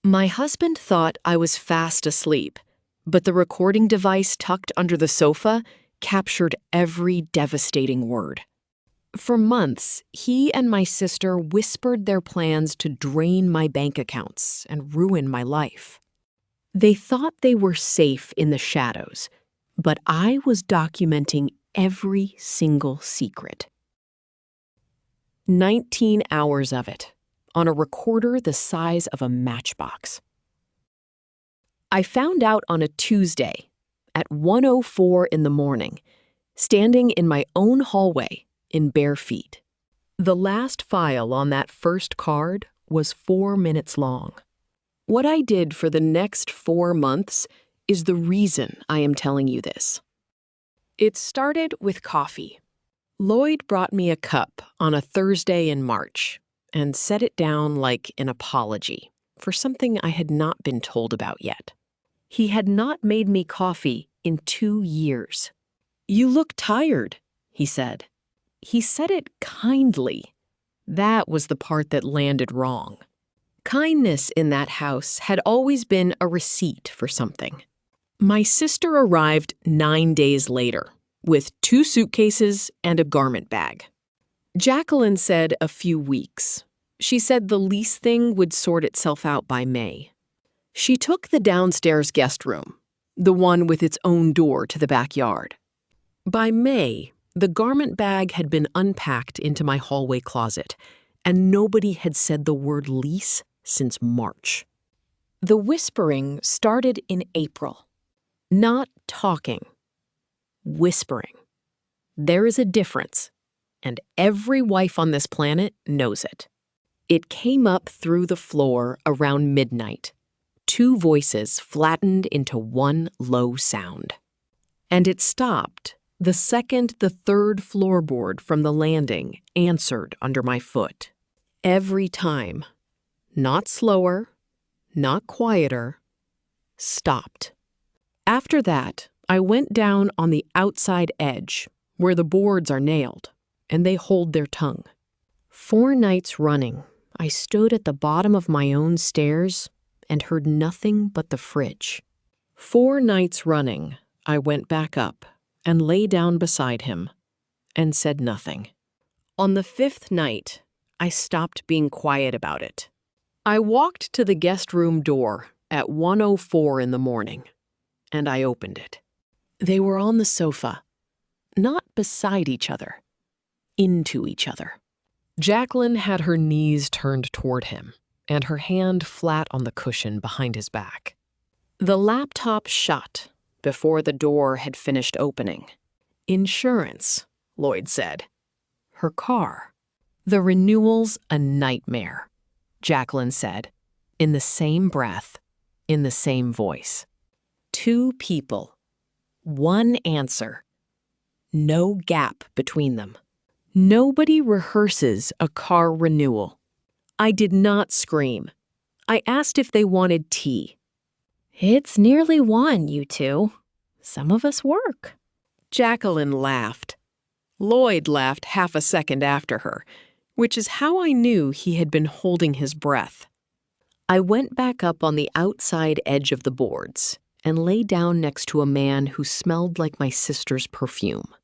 My husband thought I was fast asleep, but the recording device tucked under the sofa captured every devastating word. For months, he and my sister whispered their plans to drain my bank accounts and ruin my life. They thought they were safe in the shadows, but I was documenting every single secret. 19 hours of it, on a recorder the size of a matchbox. I found out on a Tuesday at 1:04 in the morning, standing in my own hallway in bare feet. The last file on that first card was 4 minutes long. What I did for the next 4 months is the reason I am telling you this. It started with coffee. Lloyd brought me a cup on a Thursday in March and set it down like an apology for something I had not been told about yet. He had not made me coffee in 2 years. "You look tired," he said. He said it kindly. That was the part that landed wrong. Kindness in that house had always been a receipt for something. My sister arrived 9 days later with 2 suitcases and a garment bag. Jacqueline said a few weeks. She said the lease thing would sort itself out by May. She took the downstairs guest room, the one with its own door to the backyard. By May, the garment bag had been unpacked into my hallway closet, and nobody had said the word lease since March. The whispering started in April. Not talking. Whispering. There is a difference, and every wife on this planet knows it. It came up through the floor around midnight. 2 voices flattened into one low sound. And it stopped the second the 3rd floorboard from the landing answered under my foot. Every time. Not slower, not quieter. Stopped. After that, I went down on the outside edge, where the boards are nailed, and they hold their tongue. 4 nights running, I stood at the bottom of my own stairs and heard nothing but the fridge. 4 nights running, I went back up and lay down beside him and said nothing. On the 5th night, I stopped being quiet about it. I walked to the guest room door at 1:04 in the morning, and I opened it. They were on the sofa, not beside each other, into each other. Jacqueline had her knees turned toward him and her hand flat on the cushion behind his back. The laptop shut before the door had finished opening. Insurance, Lloyd said. Her car. The renewal's a nightmare, Jacqueline said, in the same breath, in the same voice. 2 people. 1 answer. No gap between them. Nobody rehearses a car renewal. I did not scream. I asked if they wanted tea. "It's nearly 1, you 2. Some of us work." Jacqueline laughed. Lloyd laughed half a second after her, which is how I knew he had been holding his breath. I went back up on the outside edge of the boards and lay down next to a man who smelled like my sister's perfume.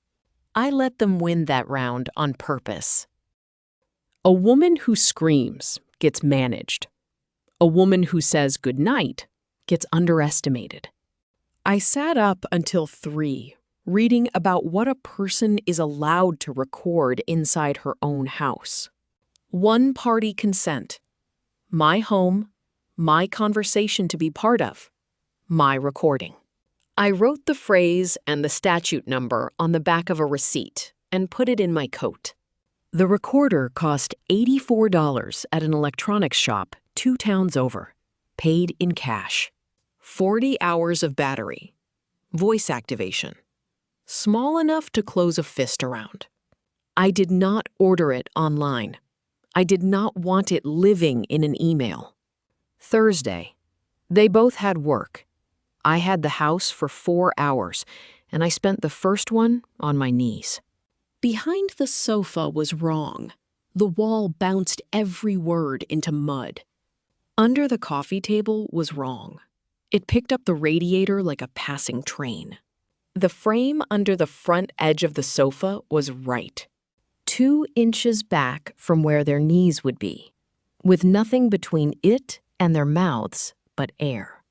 I let them win that round on purpose. A woman who screams gets managed. A woman who says goodnight gets underestimated. I sat up until 3, reading about what a person is allowed to record inside her own house. 1-party consent. My home, my conversation to be part of, my recording. I wrote the phrase and the statute number on the back of a receipt and put it in my coat. The recorder cost $84 at an electronics shop 2 towns over, paid in cash. 40 hours of battery. Voice activation. Small enough to close a fist around. I did not order it online. I did not want it living in an email. Thursday. They both had work. I had the house for 4 hours, and I spent the first one on my knees. Behind the sofa was wrong. The wall bounced every word into mud. Under the coffee table was wrong. It picked up the radiator like a passing train. The frame under the front edge of the sofa was right, 2 inches back from where their knees would be, with nothing between it and their mouths but air.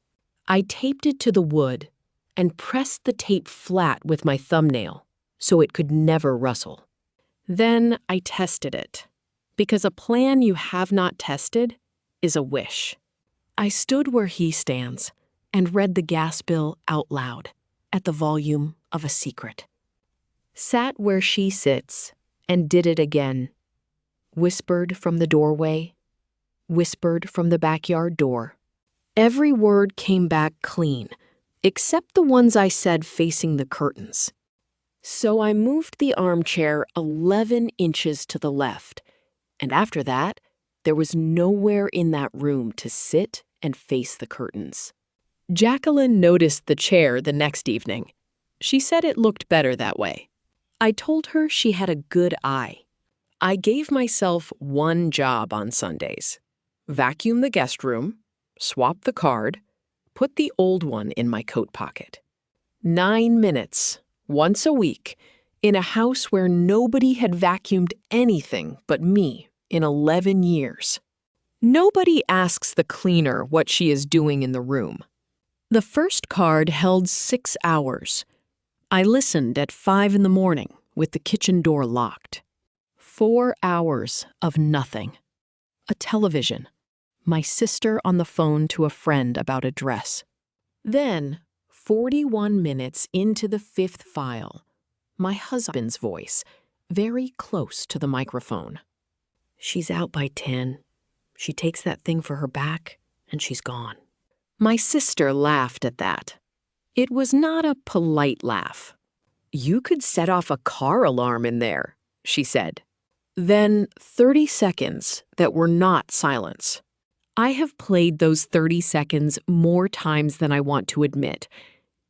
I taped it to the wood and pressed the tape flat with my thumbnail so it could never rustle. Then I tested it, because a plan you have not tested is a wish. I stood where he stands and read the gas bill out loud at the volume of a secret. Sat where she sits and did it again. Whispered from the doorway, whispered from the backyard door. Every word came back clean, except the ones I said facing the curtains. So I moved the armchair 11 inches to the left, and after that, there was nowhere in that room to sit and face the curtains. Jacqueline noticed the chair the next evening. She said it looked better that way. I told her she had a good eye. I gave myself one job on Sundays: vacuum the guest room, swap the card, put the old one in my coat pocket. 9 minutes, once a week, in a house where nobody had vacuumed anything but me in 11 years. Nobody asks the cleaner what she is doing in the room. The first card held 6 hours. I listened at 5 in the morning with the kitchen door locked. 4 hours of nothing. A television. My sister on the phone to a friend about a dress. Then, 41 minutes into the 5th file, my husband's voice, very close to the microphone. She's out by 10. She takes that thing for her back, and she's gone. My sister laughed at that. It was not a polite laugh. You could set off a car alarm in there, she said. Then 30 seconds that were not silence. I have played those 30 seconds more times than I want to admit,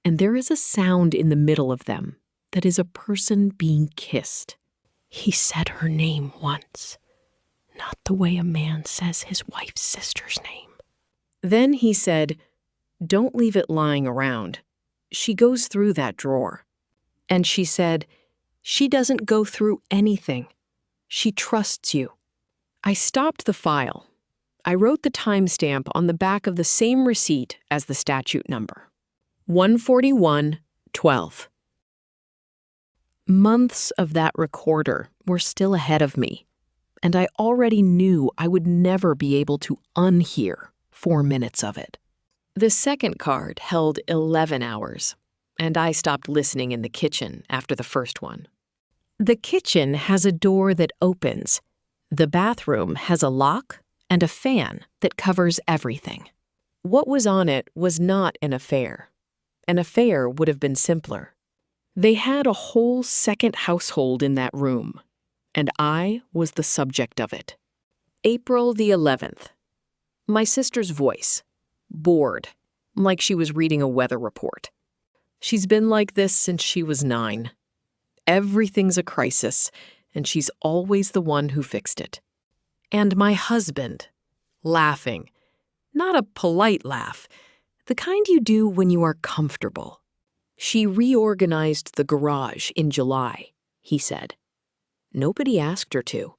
and there is a sound in the middle of them that is a person being kissed. He said her name once, not the way a man says his wife's sister's name. Then he said, "Don't leave it lying around. She goes through that drawer." And she said, "She doesn't go through anything. She trusts you." I stopped the file. I wrote the timestamp on the back of the same receipt as the statute number. 141:12. Months of that recorder were still ahead of me, and I already knew I would never be able to unhear 4 minutes of it. The second card held 11 hours, and I stopped listening in the kitchen after the first one. The kitchen has a door that opens. The bathroom has a lock and a fan that covers everything. What was on it was not an affair. An affair would have been simpler. They had a whole second household in that room, and I was the subject of it. April the 11th. My sister's voice. Bored, like she was reading a weather report. She's been like this since she was 9. Everything's a crisis, and she's always the one who fixed it. And my husband, laughing. Not a polite laugh, the kind you do when you are comfortable. She reorganized the garage in July, he said. Nobody asked her to.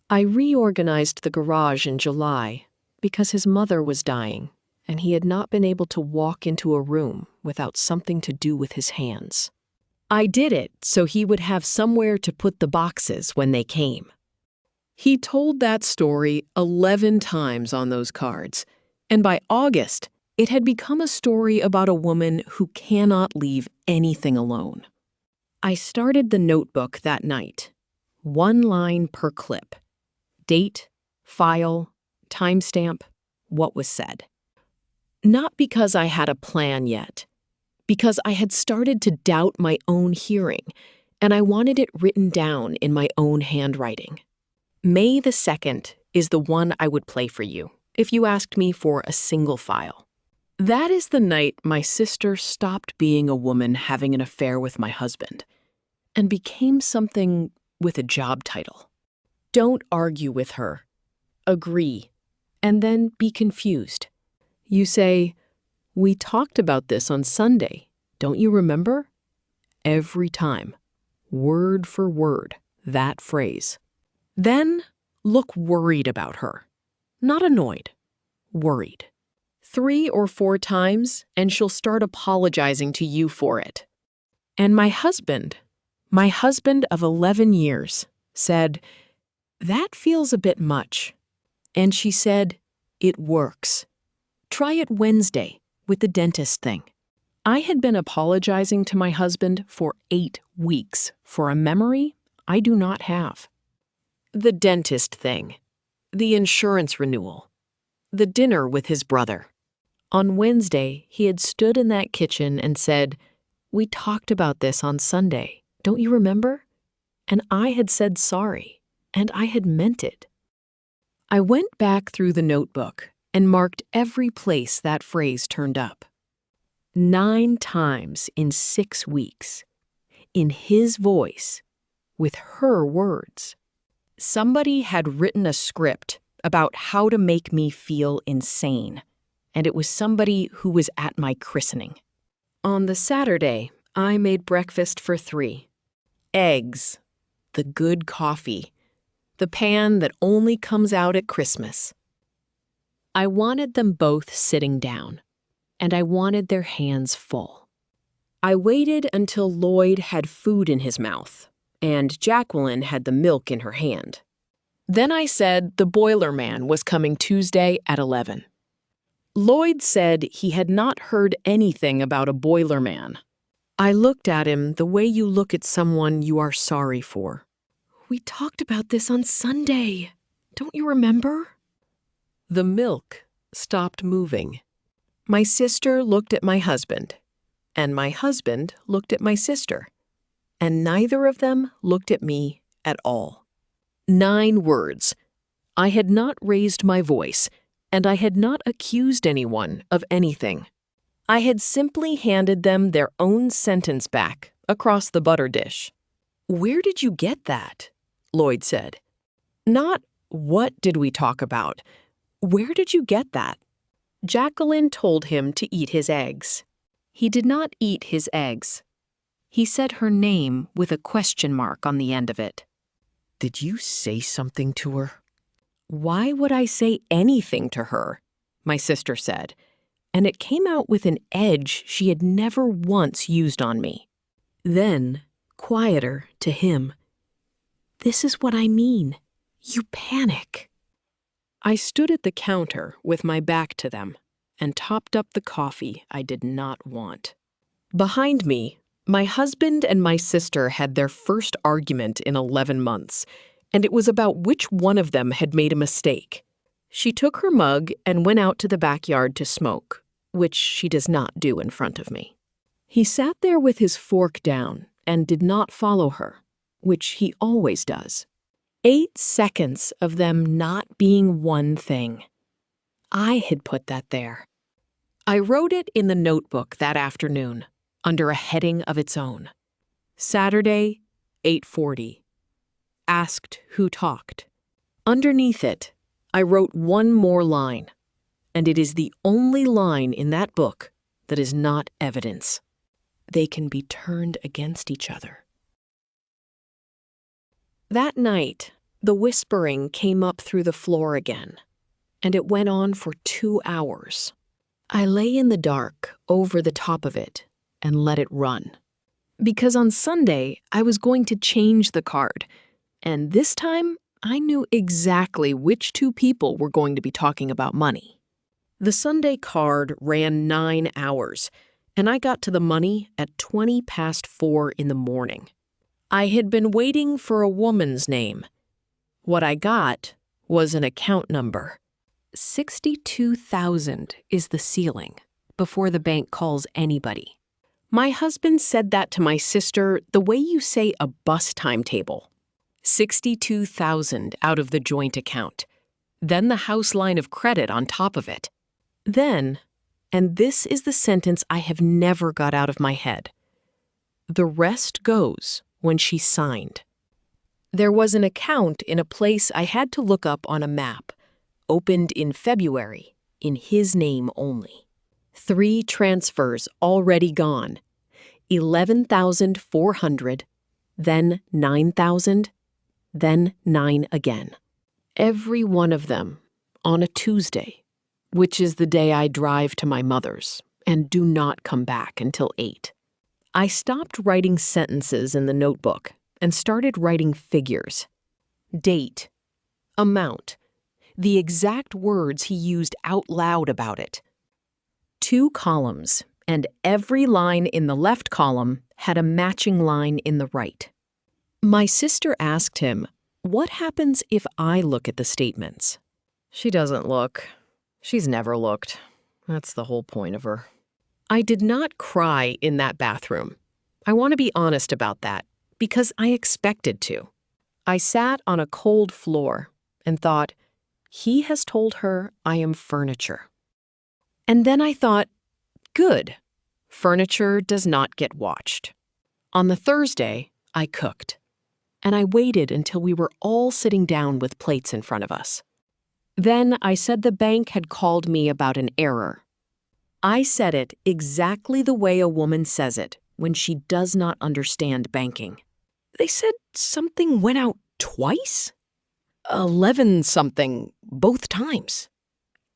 I reorganized the garage in July because his mother was dying, and he had not been able to walk into a room without something to do with his hands. I did it so he would have somewhere to put the boxes when they came. He told that story 11 times on those cards, and by August, it had become a story about a woman who cannot leave anything alone. I started the notebook that night, 1 line per clip. Date, file, timestamp, what was said. Not because I had a plan yet, because I had started to doubt my own hearing, and I wanted it written down in my own handwriting. May the 2nd is the one I would play for you if you asked me for a single file. That is the night my sister stopped being a woman having an affair with my husband and became something with a job title. Don't argue with her. Agree and then be confused. You say, "We talked about this on Sunday. Don't you remember?" Every time, word for word, that phrase. Then look worried about her. Not annoyed, worried. 3 or 4 times, and she'll start apologizing to you for it. And my husband of 11 years, said, "That feels a bit much." And she said, "It works. Try it Wednesday with the dentist thing." I had been apologizing to my husband for 8 weeks for a memory I do not have. The dentist thing, the insurance renewal, the dinner with his brother. On Wednesday, he had stood in that kitchen and said, "We talked about this on Sunday. Don't you remember?" And I had said sorry, and I had meant it. I went back through the notebook and marked every place that phrase turned up. 9 times in 6 weeks, in his voice, with her words. Somebody had written a script about how to make me feel insane, and it was somebody who was at my christening. On the Saturday, I made breakfast for 3. Eggs, the good coffee, the pan that only comes out at Christmas. I wanted them both sitting down, and I wanted their hands full. I waited until Lloyd had food in his mouth, and Jacqueline had the milk in her hand. Then I said the boiler man was coming Tuesday at 11. Lloyd said he had not heard anything about a boiler man. I looked at him the way you look at someone you are sorry for. "We talked about this on Sunday. Don't you remember?" The milk stopped moving. My sister looked at my husband, and my husband looked at my sister, and neither of them looked at me at all. 9 words. I had not raised my voice, and I had not accused anyone of anything. I had simply handed them their own sentence back across the butter dish. "Where did you get that?" Lloyd said. Not, "What did we talk about?" "Where did you get that?" Jacqueline told him to eat his eggs. He did not eat his eggs. He said her name with a question mark on the end of it. "Did you say something to her?" "Why would I say anything to her?" my sister said, and it came out with an edge she had never once used on me. Then, quieter to him, "This is what I mean. You panic." I stood at the counter with my back to them and topped up the coffee I did not want. Behind me, my husband and my sister had their first argument in 11 months, and it was about which one of them had made a mistake. She took her mug and went out to the backyard to smoke, which she does not do in front of me. He sat there with his fork down and did not follow her, which he always does. 8 seconds of them not being one thing. I had put that there. I wrote it in the notebook that afternoon, under a heading of its own. Saturday, 8:40. Asked who talked. Underneath it, I wrote one more line, and it is the only line in that book that is not evidence. They can be turned against each other. That night, the whispering came up through the floor again, and it went on for 2 hours. I lay in the dark over the top of it and let it run. Because on Sunday, I was going to change the card, and this time, I knew exactly which 2 people were going to be talking about money. The Sunday card ran 9 hours, and I got to the money at 20 past 4 in the morning. I had been waiting for a woman's name. What I got was an account number. 62,000 is the ceiling before the bank calls anybody. My husband said that to my sister the way you say a bus timetable. 62,000 out of the joint account. Then the house line of credit on top of it. Then, and this is the sentence I have never got out of my head, the rest goes when she signed. There was an account in a place I had to look up on a map, opened in February, in his name only. 3 transfers already gone. 11,400, then 9,000, then 9 again. Every one of them on a Tuesday, which is the day I drive to my mother's and do not come back until 8. I stopped writing sentences in the notebook and started writing figures. Date, amount, the exact words he used out loud about it. 2 columns, and every line in the left column had a matching line in the right. My sister asked him, "What happens if I look at the statements?" "She doesn't look. She's never looked. That's the whole point of her." I did not cry in that bathroom. I want to be honest about that, because I expected to. I sat on a cold floor and thought, he has told her I am furniture. And then I thought, good, furniture does not get watched. On the Thursday, I cooked, and I waited until we were all sitting down with plates in front of us. Then I said the bank had called me about an error. I said it exactly the way a woman says it when she does not understand banking. They said something went out twice? 11 something both times.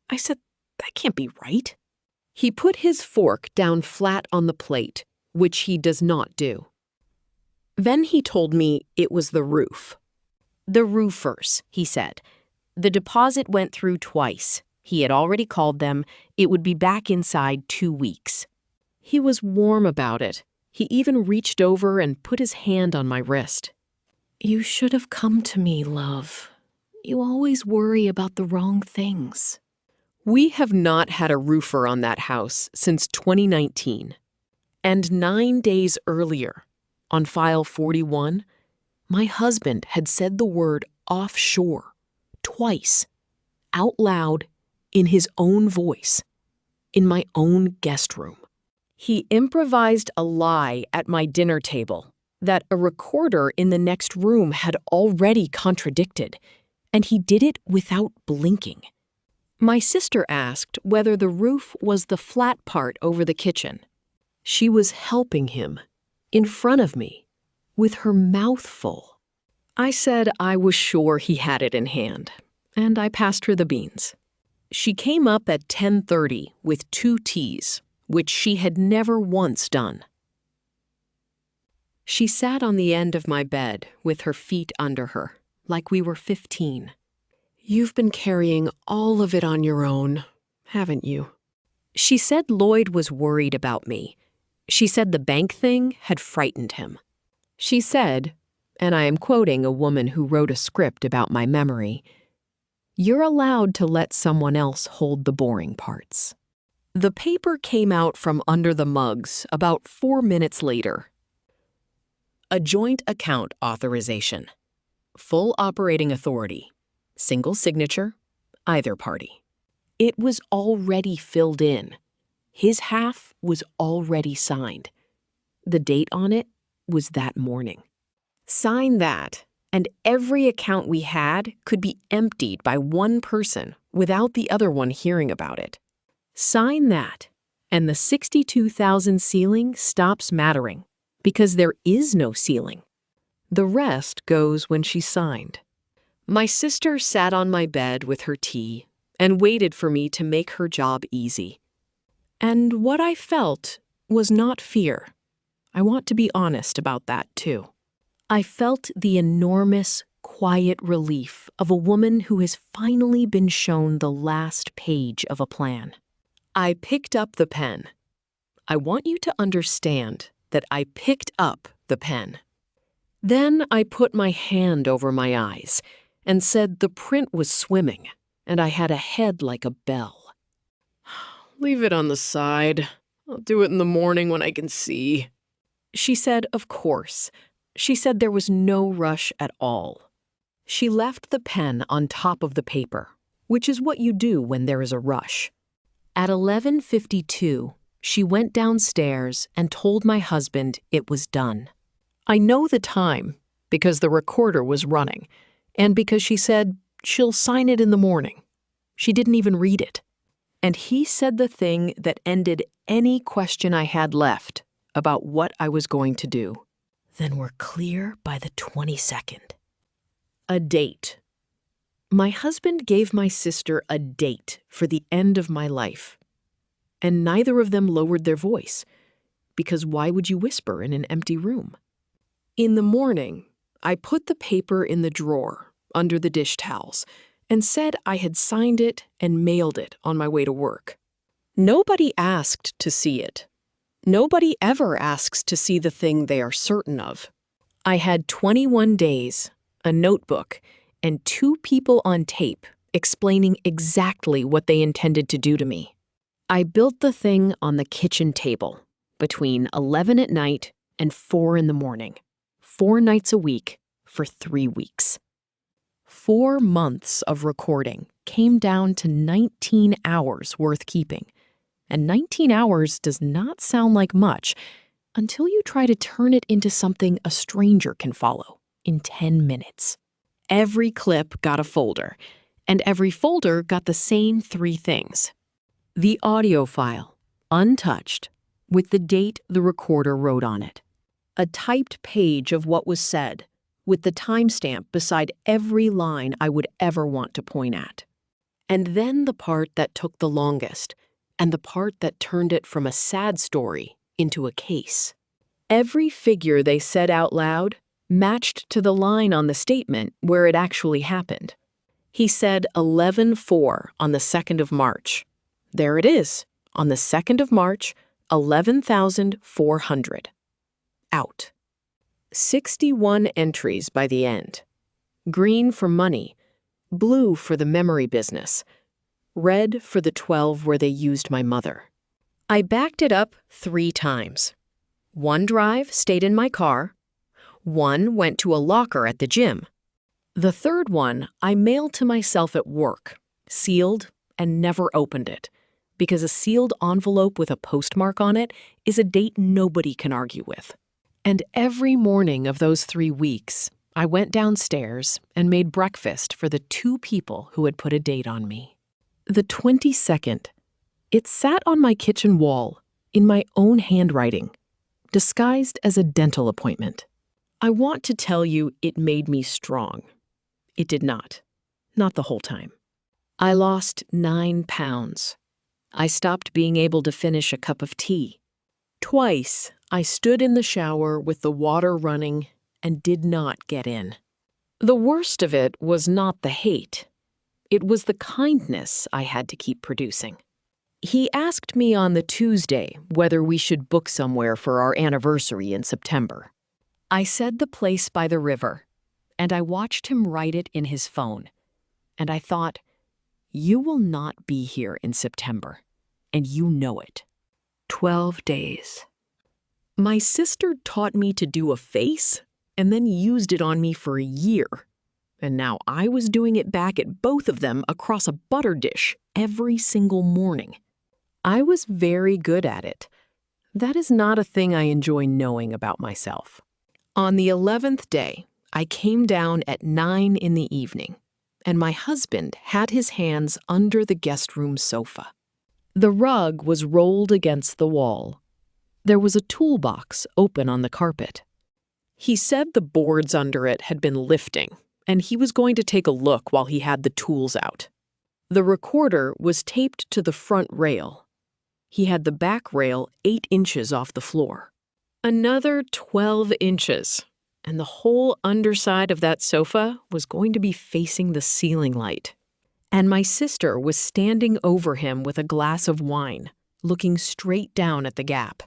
I said, that can't be right. He put his fork down flat on the plate, which he does not do. Then he told me it was the roof. The roofers, he said. The deposit went through twice. He had already called them. It would be back inside 2 weeks. He was warm about it. He even reached over and put his hand on my wrist. "You should have come to me, love. You always worry about the wrong things." We have not had a roofer on that house since 2019. And 9 days earlier, on file 41, my husband had said the word offshore twice, out loud, in his own voice, in my own guest room. He improvised a lie at my dinner table that a recorder in the next room had already contradicted, and he did it without blinking. My sister asked whether the roof was the flat part over the kitchen. She was helping him, in front of me, with her mouth full. I said I was sure he had it in hand, and I passed her the beans. She came up at 10:30 with 2 teas, which she had never once done. She sat on the end of my bed with her feet under her, like we were 15. "You've been carrying all of it on your own, haven't you?" She said Lloyd was worried about me. She said the bank thing had frightened him. She said, and I am quoting a woman who wrote a script about my memory, "You're allowed to let someone else hold the boring parts." The paper came out from under the mugs about 4 minutes later. A joint account authorization. Full operating authority. Single signature, either party. It was already filled in. His half was already signed. The date on it was that morning. Sign that, and every account we had could be emptied by one person without the other one hearing about it. Sign that, and the 62,000 ceiling stops mattering, because there is no ceiling. The rest goes when she signed. My sister sat on my bed with her tea and waited for me to make her job easy. And what I felt was not fear. I want to be honest about that, too. I felt the enormous, quiet relief of a woman who has finally been shown the last page of a plan. I picked up the pen. I want you to understand that I picked up the pen. Then I put my hand over my eyes and said the print was swimming, and I had a head like a bell. "Leave it on the side. I'll do it in the morning when I can see." She said, of course. She said there was no rush at all. She left the pen on top of the paper, which is what you do when there is a rush. At 11:52, she went downstairs and told my husband it was done. I know the time because the recorder was running, and because she said she'll sign it in the morning. She didn't even read it. And he said the thing that ended any question I had left about what I was going to do. Then we're clear by the 22nd. A date. My husband gave my sister a date for the end of my life. And neither of them lowered their voice, because why would you whisper in an empty room? In the morning, I put the paper in the drawer under the dish towels and said I had signed it and mailed it on my way to work. Nobody asked to see it. Nobody ever asks to see the thing they are certain of. I had 21 days, a notebook, and 2 people on tape explaining exactly what they intended to do to me. I built the thing on the kitchen table between 11 at night and 4 in the morning, 4 nights a week for 3 weeks. 4 months of recording came down to 19 hours worth keeping. And 19 hours does not sound like much until you try to turn it into something a stranger can follow in 10 minutes. Every clip got a folder, and every folder got the same 3 things. The audio file, untouched, with the date the recorder wrote on it. A typed page of what was said, with the timestamp beside every line I would ever want to point at. And then the part that took the longest, and the part that turned it from a sad story into a case. Every figure they said out loud matched to the line on the statement where it actually happened. He said 11:04 on the 2nd of March. There it is, on the 2nd of March, 11,400. Out. 61 entries by the end. Green for money, blue for the memory business, red for the 12 where they used my mother. I backed it up 3 times. 1 drive stayed in my car. 1 went to a locker at the gym. The 3rd one I mailed to myself at work, sealed and never opened it, because a sealed envelope with a postmark on it is a date nobody can argue with. And every morning of those 3 weeks, I went downstairs and made breakfast for the 2 people who had put a date on me. The 22nd. It sat on my kitchen wall, in my own handwriting, disguised as a dental appointment. I want to tell you it made me strong. It did not. Not the whole time. I lost 9 pounds. I stopped being able to finish a cup of tea. Twice, I stood in the shower with the water running and did not get in. The worst of it was not the hate. It was the kindness I had to keep producing. He asked me on the Tuesday whether we should book somewhere for our anniversary in September. I said the place by the river, and I watched him write it in his phone. And I thought, you will not be here in September, and you know it. 12 days. My sister taught me to do a face and then used it on me for a year. And now I was doing it back at both of them across a butter dish every single morning. I was very good at it. That is not a thing I enjoy knowing about myself. On the 11th day, I came down at 9 in the evening, and my husband had his hands under the guest room sofa. The rug was rolled against the wall. There was a toolbox open on the carpet. He said the boards under it had been lifting, and he was going to take a look while he had the tools out. The recorder was taped to the front rail. He had the back rail 8 inches off the floor. Another 12 inches, and the whole underside of that sofa was going to be facing the ceiling light. And my sister was standing over him with a glass of wine, looking straight down at the gap.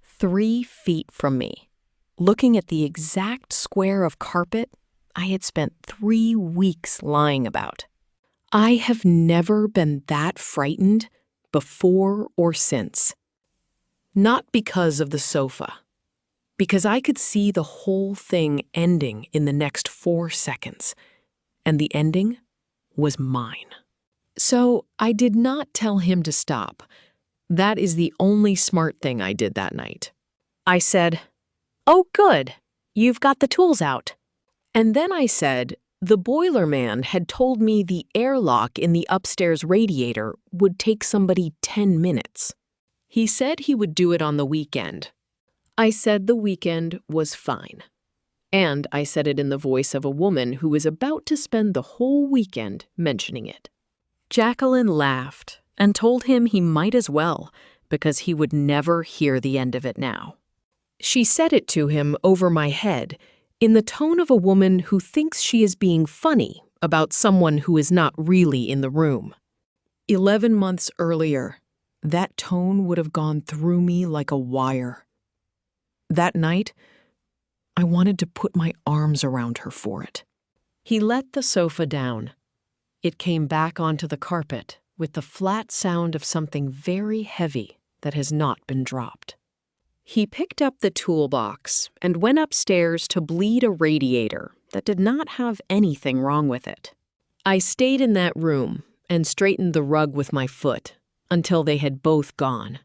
3 feet from me, looking at the exact square of carpet I had spent 3 weeks lying about. I have never been that frightened before or since. Not because of the sofa, because I could see the whole thing ending in the next 4 seconds, and the ending was mine. So I did not tell him to stop. That is the only smart thing I did that night. I said, "Oh, good, you've got the tools out." And then I said, The boiler man had told me the airlock in the upstairs radiator would take somebody 10 minutes. He said he would do it on the weekend. I said the weekend was fine. And I said it in the voice of a woman who was about to spend the whole weekend mentioning it. Jacqueline laughed and told him he might as well, because he would never hear the end of it now. She said it to him over my head, in the tone of a woman who thinks she is being funny about someone who is not really in the room. 11 months earlier, that tone would have gone through me like a wire. That night, I wanted to put my arms around her for it. He let the sofa down. It came back onto the carpet with the flat sound of something very heavy that has not been dropped. He picked up the toolbox and went upstairs to bleed a radiator that did not have anything wrong with it. I stayed in that room and straightened the rug with my foot until they had both gone.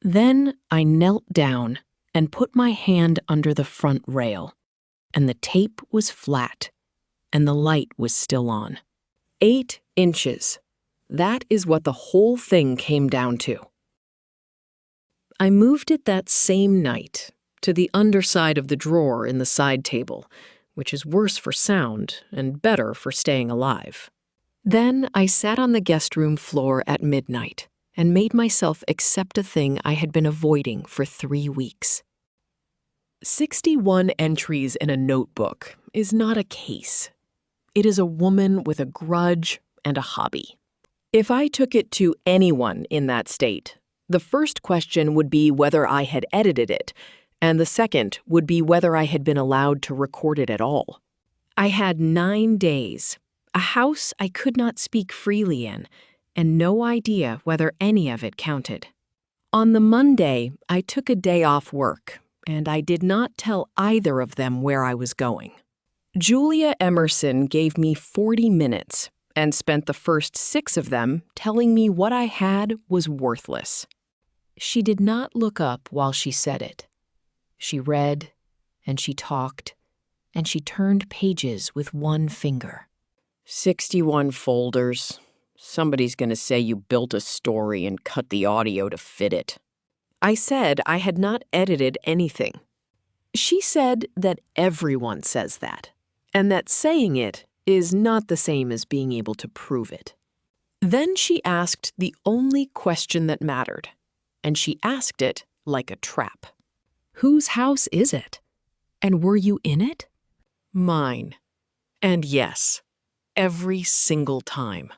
Then I knelt down and put my hand under the front rail, and the tape was flat, and the light was still on. 8 inches. That is what the whole thing came down to. I moved it that same night to the underside of the drawer in the side table, which is worse for sound and better for staying alive. Then I sat on the guest room floor at midnight and made myself accept a thing I had been avoiding for 3 weeks. 61 entries in a notebook is not a case. It is a woman with a grudge and a hobby. If I took it to anyone in that state, the first question would be whether I had edited it, and the second would be whether I had been allowed to record it at all. I had 9 days, a house I could not speak freely in, and no idea whether any of it counted. On the Monday, I took a day off work, and I did not tell either of them where I was going. Julia Emerson gave me 40 minutes and spent the first 6 of them telling me what I had was worthless. She did not look up while she said it. She read, and she talked, and she turned pages with one finger. 61 folders. Somebody's going to say you built a story and cut the audio to fit it. I said I had not edited anything. She said that everyone says that, and that saying it is not the same as being able to prove it. Then she asked the only question that mattered, and she asked it like a trap. Whose house is it? And were you in it? Mine. And yes, every single time.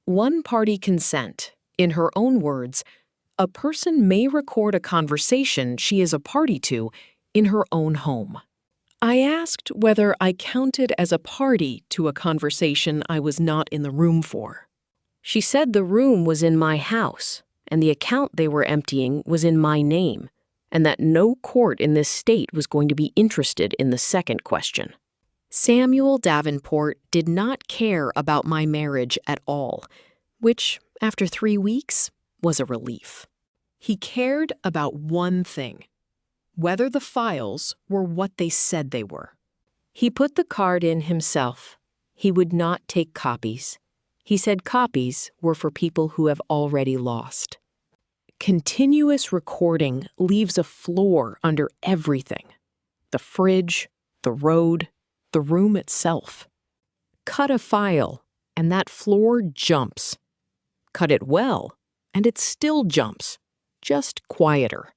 One-party consent. In her own words, a person may record a conversation she is a party to in her own home. I asked whether I counted as a party to a conversation I was not in the room for. She said the room was in my house, and the account they were emptying was in my name, and that no court in this state was going to be interested in the second question. Samuel Davenport did not care about my marriage at all, which, after 3 weeks, was a relief. He cared about one thing: whether the files were what they said they were. He put the card in himself. He would not take copies. He said copies were for people who have already lost. Continuous recording leaves a floor under everything: the fridge, the road, the room itself. Cut a file, and that floor jumps. Cut it well, and it still jumps, just quieter.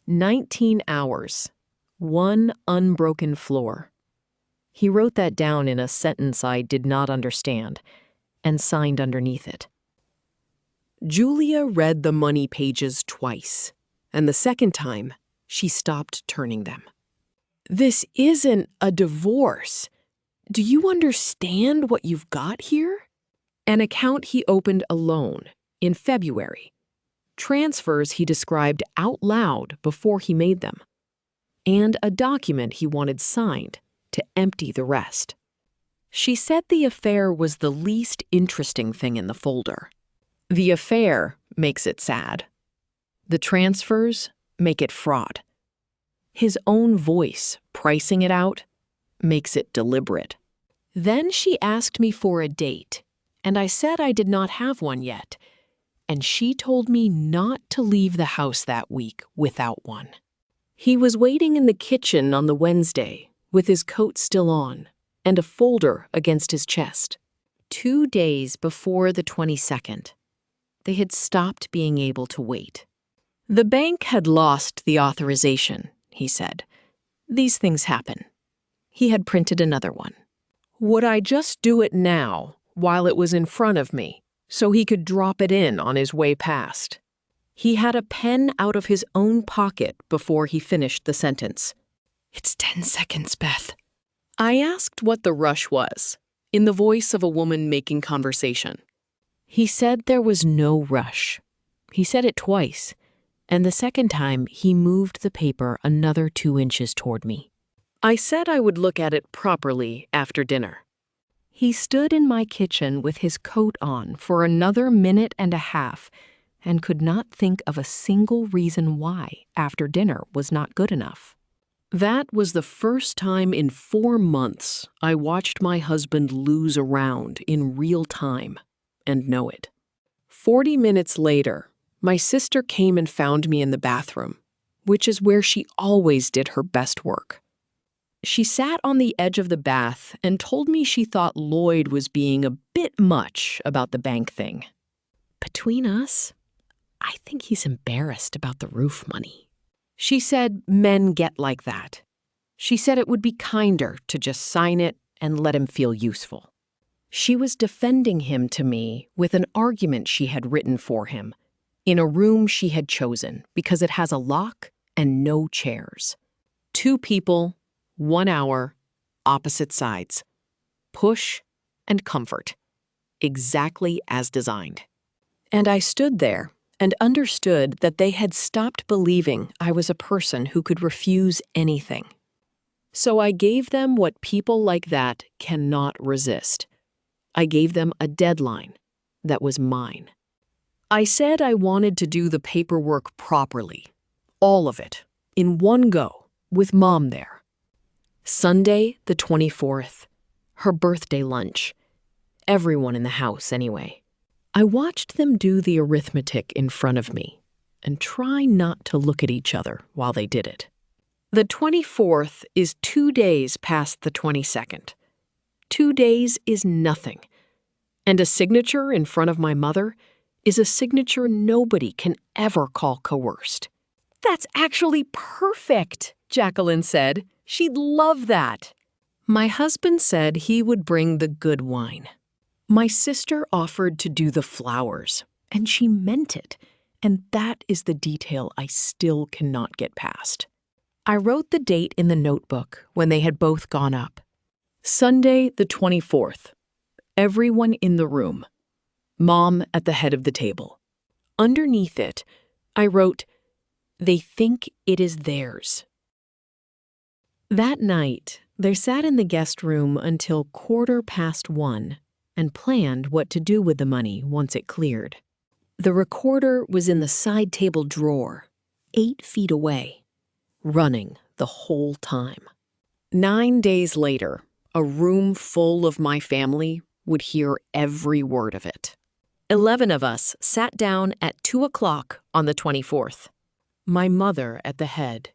19 hours, one unbroken floor. He wrote that down in a sentence I did not understand and signed underneath it. Julia read the money pages twice, and the second time, she stopped turning them. This isn't a divorce. Do you understand what you've got here? An account he opened alone in February. Transfers he described out loud before he made them. And a document he wanted signed to empty the rest. She said the affair was the least interesting thing in the folder. The affair makes it sad. The transfers make it fraud. His own voice pricing it out makes it deliberate. Then she asked me for a date, and I said I did not have one yet, and she told me not to leave the house that week without one. He was waiting in the kitchen on the Wednesday, with his coat still on, and a folder against his chest. 2 days before the 22nd, they had stopped being able to wait. The bank had lost the authorization, he said. These things happen. He had printed another one. Would I just do it now, while it was in front of me, so he could drop it in on his way past? He had a pen out of his own pocket before he finished the sentence. It's 10 seconds, Beth. I asked what the rush was, in the voice of a woman making conversation. He said there was no rush. He said it twice, and the second time he moved the paper another 2 inches toward me. I said I would look at it properly after dinner. He stood in my kitchen with his coat on for another minute and a half and could not think of a single reason why after dinner was not good enough. That was the first time in 4 months I watched my husband lose around in real time and know it. 40 minutes later, my sister came and found me in the bathroom, which is where she always did her best work. She sat on the edge of the bath and told me she thought Lloyd was being a bit much about the bank thing. Between us, I think he's embarrassed about the roof money. She said men get like that. She said it would be kinder to just sign it and let him feel useful. She was defending him to me with an argument she had written for him in a room she had chosen because it has a lock and no chairs. 2 people, 1 hour, opposite sides. Push and comfort. Exactly as designed. And I stood there and understood that they had stopped believing I was a person who could refuse anything. So I gave them what people like that cannot resist. I gave them a deadline that was mine. I said I wanted to do the paperwork properly, all of it, in one go, with Mom there. Sunday, the 24th, her birthday lunch. Everyone in the house, anyway. I watched them do the arithmetic in front of me and try not to look at each other while they did it. The 24th is 2 days past the 22nd. 2 days is nothing. And a signature in front of my mother is a signature nobody can ever call coerced. That's actually perfect, Jacqueline said. She'd love that. My husband said he would bring the good wine. My sister offered to do the flowers, and she meant it. And that is the detail I still cannot get past. I wrote the date in the notebook when they had both gone up. Sunday, the 24th. Everyone in the room. Mom at the head of the table. Underneath it, I wrote, "They think it is theirs." That night, they sat in the guest room until 1:15 and planned what to do with the money once it cleared. The recorder was in the side table drawer, 8 feet away, running the whole time. 9 days later, a room full of my family would hear every word of it. 11 of us sat down at 2 o'clock on the 24th. My mother at the head,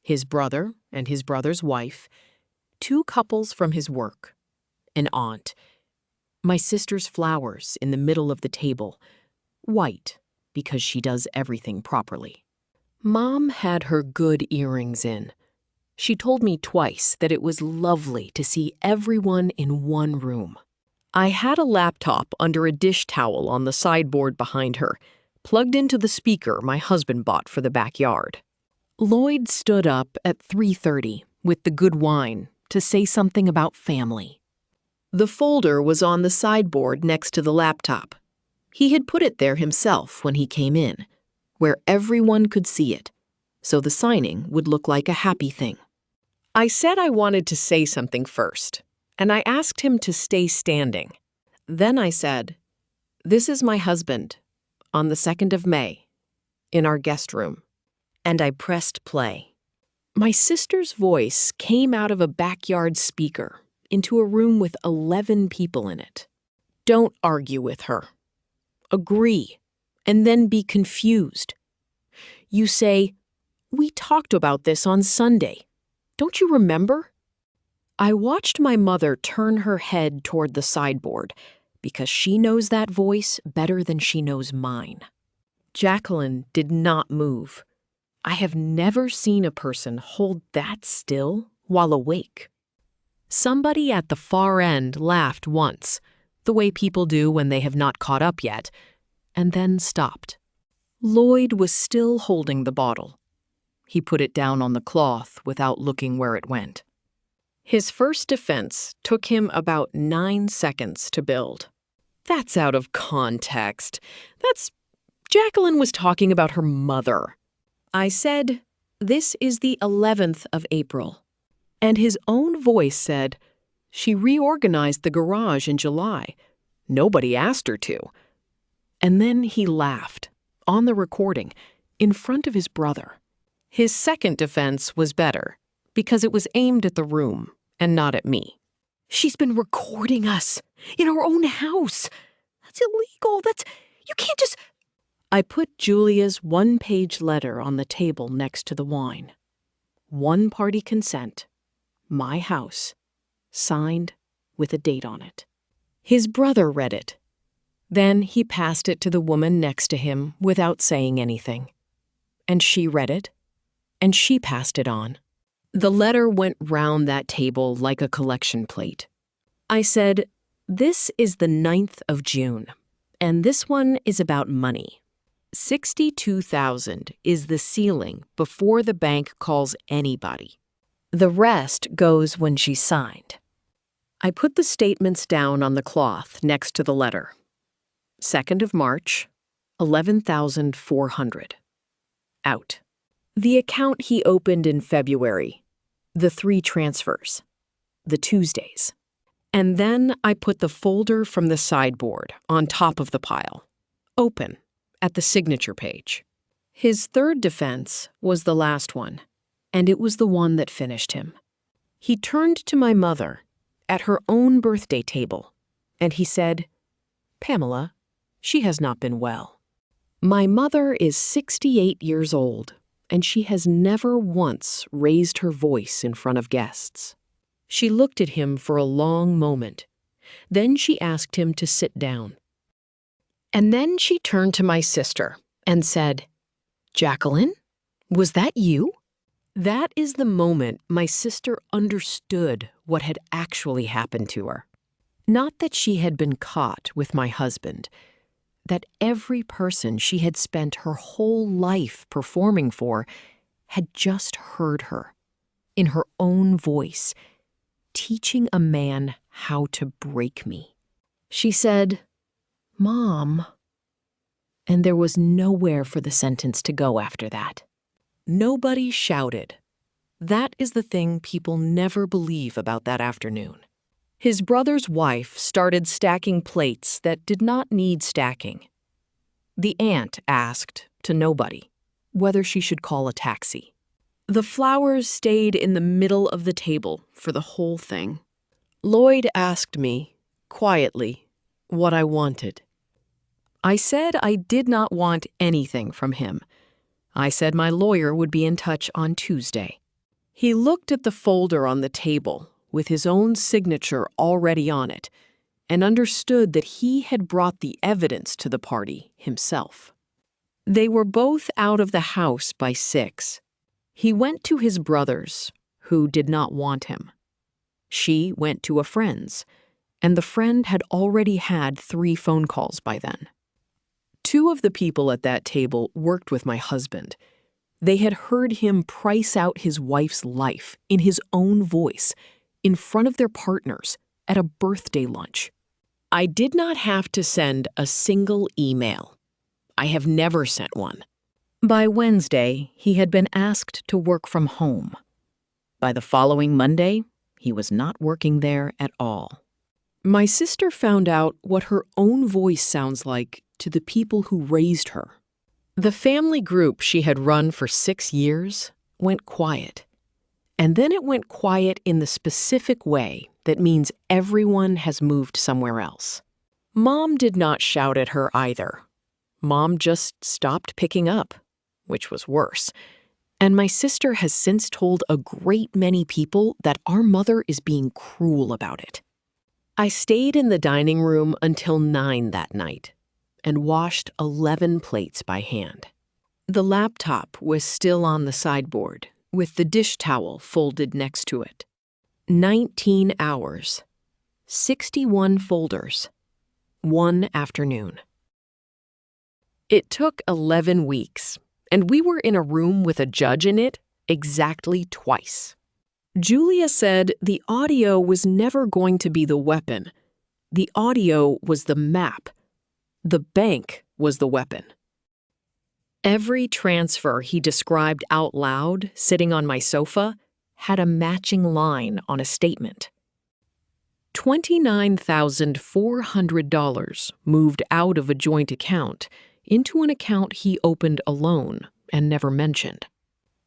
his brother and his brother's wife, 2 couples from his work, an aunt, my sister's flowers in the middle of the table, white because she does everything properly. Mom had her good earrings in. She told me twice that it was lovely to see everyone in one room. I had a laptop under a dish towel on the sideboard behind her, plugged into the speaker my husband bought for the backyard. Lloyd stood up at 3:30 with the good wine to say something about family. The folder was on the sideboard next to the laptop. He had put it there himself when he came in, where everyone could see it, so the signing would look like a happy thing. I said I wanted to say something first, and I asked him to stay standing. Then I said, "This is my husband, on the 2nd of May, in our guest room." And I pressed play. My sister's voice came out of a backyard speaker, into a room with 11 people in it. Don't argue with her. Agree, and then be confused. You say, "We talked about this on Sunday. Don't you remember?" I watched my mother turn her head toward the sideboard because she knows that voice better than she knows mine. Jacqueline did not move. I have never seen a person hold that still while awake. Somebody at the far end laughed once, the way people do when they have not caught up yet, and then stopped. Lloyd was still holding the bottle. He put it down on the cloth without looking where it went. His first defense took him about 9 seconds to build. That's out of context. Jacqueline was talking about her mother. I said, "This is the 11th of April." And his own voice said, "She reorganized the garage in July. Nobody asked her to." And then he laughed, on the recording, in front of his brother. His second defense was better, because it was aimed at the room and not at me. "She's been recording us in our own house. That's illegal. You can't just..." I put Julia's one-page letter on the table next to the wine. One-party consent, my house, signed with a date on it. His brother read it. Then he passed it to the woman next to him without saying anything. And she read it, and she passed it on. The letter went round that table like a collection plate. I said, "This is the 9th of June, and this one is about money. 62,000 is the ceiling before the bank calls anybody. The rest goes when she's signed." I put the statements down on the cloth next to the letter. 2nd of March, 11,400. Out. The account he opened in February. The 3 transfers. The Tuesdays. And then I put the folder from the sideboard on top of the pile. Open. At the signature page. His third defense was the last one, and it was the one that finished him. He turned to my mother at her own birthday table, and he said, "Pamela, she has not been well." My mother is 68 years old, and she has never once raised her voice in front of guests. She looked at him for a long moment. Then she asked him to sit down. And then she turned to my sister and said, "Jacqueline, was that you?" That is the moment my sister understood what had actually happened to her. Not that she had been caught with my husband, that every person she had spent her whole life performing for had just heard her, in her own voice, teaching a man how to break me. She said, "Mom," and there was nowhere for the sentence to go after that. Nobody shouted. That is the thing people never believe about that afternoon. His brother's wife started stacking plates that did not need stacking. The aunt asked, to nobody, whether she should call a taxi. The flowers stayed in the middle of the table for the whole thing. Lloyd asked me, quietly, what I wanted. I said I did not want anything from him. I said my lawyer would be in touch on Tuesday. He looked at the folder on the table with his own signature already on it and understood that he had brought the evidence to the party himself. They were both out of the house by 6. He went to his brother's, who did not want him. She went to a friend's, and the friend had already had 3 phone calls by then. 2 of the people at that table worked with my husband. They had heard him price out his wife's life in his own voice, in front of their partners, at a birthday lunch. I did not have to send a single email. I have never sent one. By Wednesday, he had been asked to work from home. By the following Monday, he was not working there at all. My sister found out what her own voice sounds like to the people who raised her. The family group she had run for 6 years went quiet. And then it went quiet in the specific way that means everyone has moved somewhere else. Mom did not shout at her either. Mom just stopped picking up, which was worse. And my sister has since told a great many people that our mother is being cruel about it. I stayed in the dining room until 9 that night and washed 11 plates by hand. The laptop was still on the sideboard, with the dish towel folded next to it. 19 hours, 61 folders, 1 afternoon. It took 11 weeks, and we were in a room with a judge in it exactly twice. Julia said the audio was never going to be the weapon. The audio was the map. The bank was the weapon. Every transfer he described out loud, sitting on my sofa, had a matching line on a statement. $29,400 moved out of a joint account into an account he opened alone and never mentioned.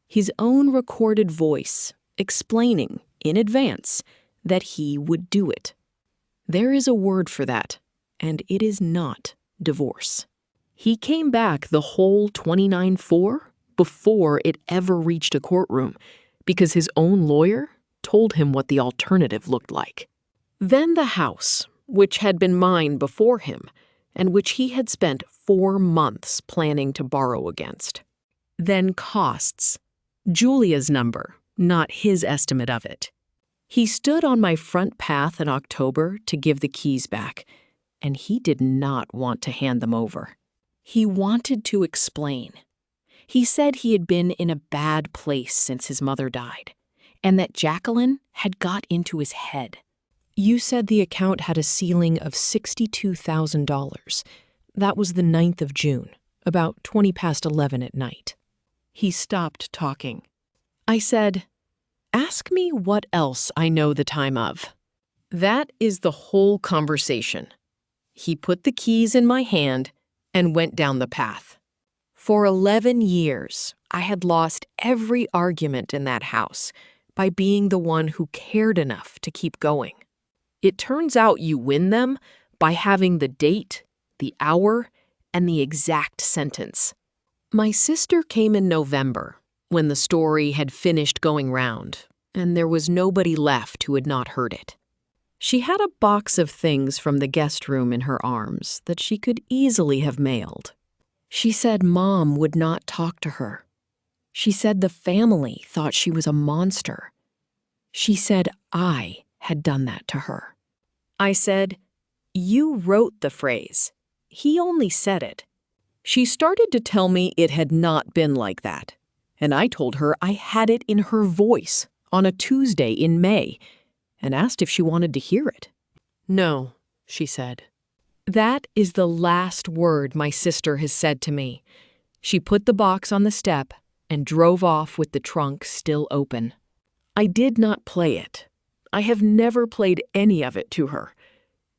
His own recorded voice explaining in advance that he would do it. There is a word for that, and it is not divorce. He came back the whole $29,400 before it ever reached a courtroom because his own lawyer told him what the alternative looked like. Then the house, which had been mine before him, and which he had spent 4 months planning to borrow against. Then costs. Julia's number, not his estimate of it. He stood on my front path in October to give the keys back, and he did not want to hand them over. He wanted to explain. He said he had been in a bad place since his mother died, and that Jacqueline had got into his head. You said the account had a ceiling of $62,000. That was the 9th of June, about 20 past 11 at night. He stopped talking. I said, "Ask me what else I know the time of." That is the whole conversation. He put the keys in my hand and went down the path. For 11 years, I had lost every argument in that house by being the one who cared enough to keep going. It turns out you win them by having the date, the hour, and the exact sentence. My sister came in November, when the story had finished going round, and there was nobody left who had not heard it. She had a box of things from the guest room in her arms that she could easily have mailed. She said Mom would not talk to her. She said the family thought she was a monster. She said I had done that to her. I said, "You wrote the phrase. He only said it." She started to tell me it had not been like that, and I told her I had it in her voice on a Tuesday in May, and asked if she wanted to hear it. "No," she said. That is the last word my sister has said to me. She put the box on the step and drove off with the trunk still open. I did not play it. I have never played any of it to her.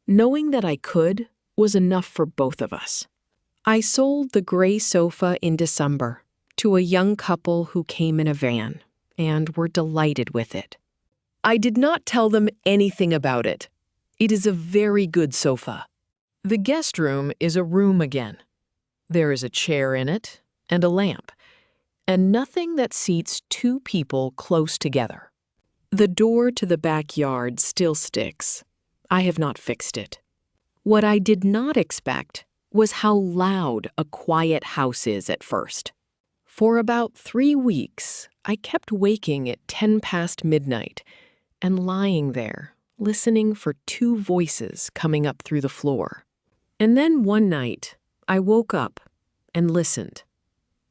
Knowing that I could was enough for both of us. I sold the gray sofa in December to a young couple who came in a van and were delighted with it. I did not tell them anything about it. It is a very good sofa. The guest room is a room again. There is a chair in it and a lamp, and nothing that seats 2 people close together. The door to the backyard still sticks. I have not fixed it. What I did not expect was how loud a quiet house is at first. For about 3 weeks, I kept waking at 10 past midnight and lying there, listening for 2 voices coming up through the floor. And then one night, I woke up and listened,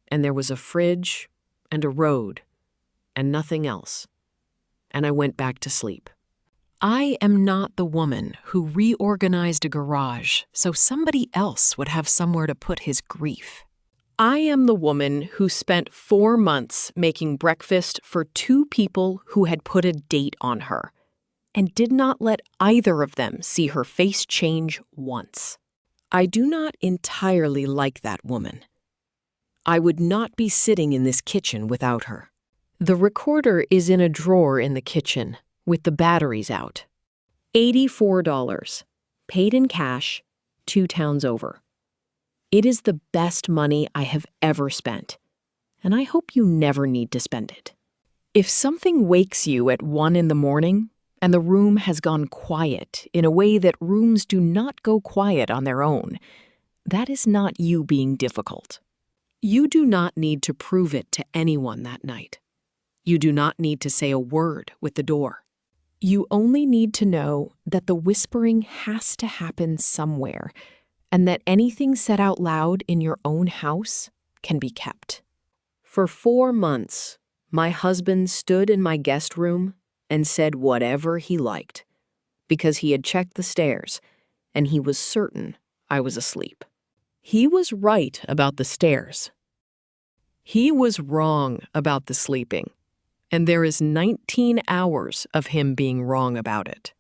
and there was a fridge and a road and nothing else. And I went back to sleep. I am not the woman who reorganized a garage so somebody else would have somewhere to put his grief. I am the woman who spent 4 months making breakfast for 2 people who had put a date on her and did not let either of them see her face change once. I do not entirely like that woman. I would not be sitting in this kitchen without her. The recorder is in a drawer in the kitchen, with the batteries out. $84, paid in cash, 2 towns over. It is the best money I have ever spent, and I hope you never need to spend it. If something wakes you at 1 in the morning and the room has gone quiet in a way that rooms do not go quiet on their own, that is not you being difficult. You do not need to prove it to anyone that night. You do not need to say a word with the door. You only need to know that the whispering has to happen somewhere, and that anything said out loud in your own house can be kept. For 4 months, my husband stood in my guest room and said whatever he liked, because he had checked the stairs, and he was certain I was asleep. He was right about the stairs. He was wrong about the sleeping, and there is 19 hours of him being wrong about it.